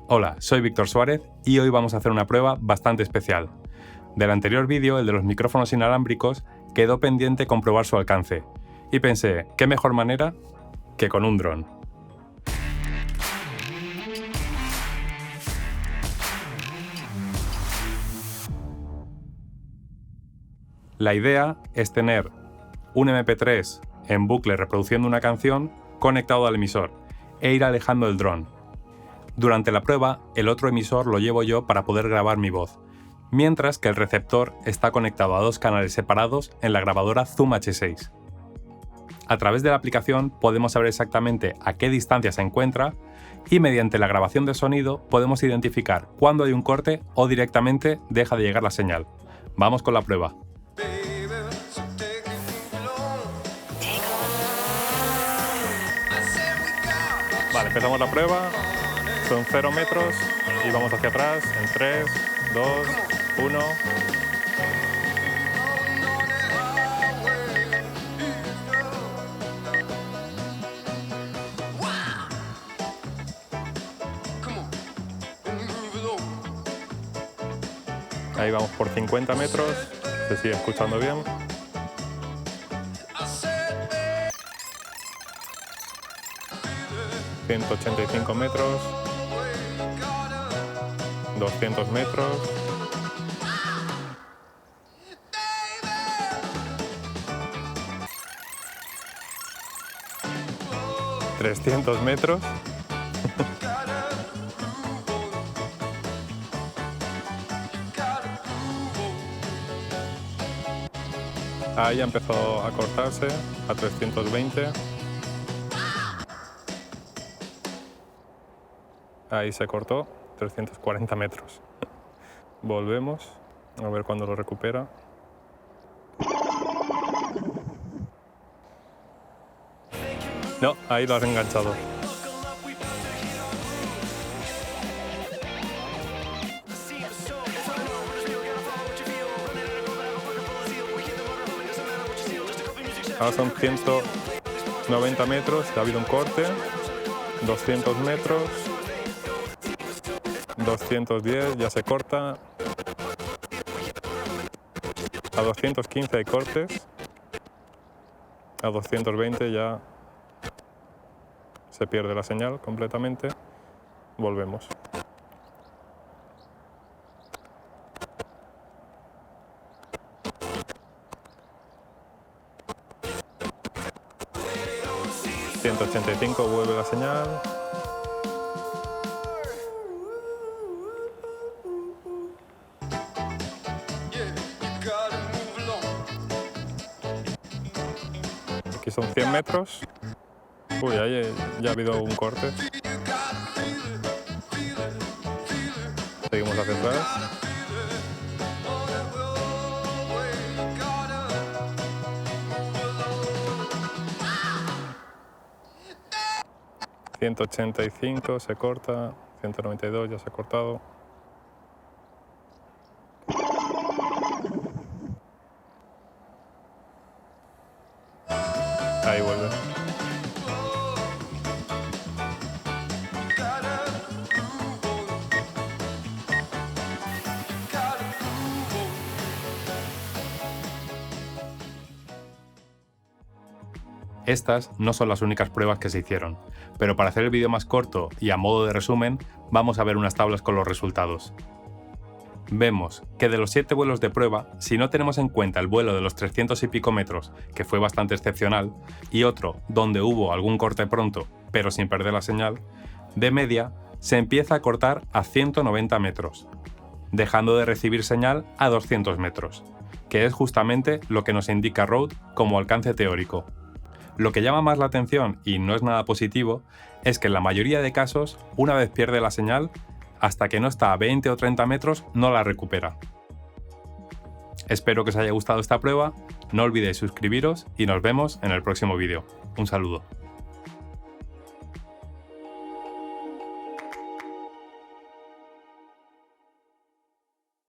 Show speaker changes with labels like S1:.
S1: Hola, soy Víctor Suárez y hoy vamos a hacer una prueba bastante especial. Del anterior vídeo, el de los micrófonos inalámbricos, quedó pendiente comprobar su alcance. Y pensé, ¿qué mejor manera que con un dron? La idea es tener un MP3 en bucle reproduciendo una canción conectado al emisor e ir alejando el dron. Durante la prueba, el otro emisor lo llevo yo para poder grabar mi voz, mientras que el receptor está conectado a dos canales separados en la grabadora Zoom H6. A través de la aplicación podemos saber exactamente a qué distancia se encuentra y mediante la grabación de sonido podemos identificar cuándo hay un corte o directamente deja de llegar la señal. Vamos con la prueba. Vale, empezamos la prueba. Son 0 metros y vamos hacia atrás en 3, 2, 1. Ahí vamos por 50 metros, se sigue escuchando bien. ...185 metros... ...200 metros... ...300 metros... Ahí ya empezó a cortarse a 320. Ahí se cortó, 340 metros. Volvemos, a ver cuándo lo recupera. No, ahí lo has enganchado. Ahora son 190 metros, ha habido un corte, 200 metros, 210, ya se corta, a 215 hay cortes, a 220 ya se pierde la señal completamente, volvemos. ...185 vuelve la señal. Aquí son 100 metros. Uy, ahí ya ha habido un corte. Seguimos hacia atrás. ...185 se corta, 192 ya se ha cortado. Ahí vuelve. Estas no son las únicas pruebas que se hicieron, pero para hacer el vídeo más corto y a modo de resumen, vamos a ver unas tablas con los resultados. Vemos que de los 7 vuelos de prueba, si no tenemos en cuenta el vuelo de los 300 y pico metros, que fue bastante excepcional, y otro donde hubo algún corte pronto, pero sin perder la señal, de media se empieza a cortar a 190 metros, dejando de recibir señal a 200 metros, que es justamente lo que nos indica Rode como alcance teórico. Lo que llama más la atención, y no es nada positivo, es que en la mayoría de casos, una vez pierde la señal, hasta que no está a 20 o 30 metros no la recupera. Espero que os haya gustado esta prueba, no olvidéis suscribiros y nos vemos en el próximo vídeo. Un saludo.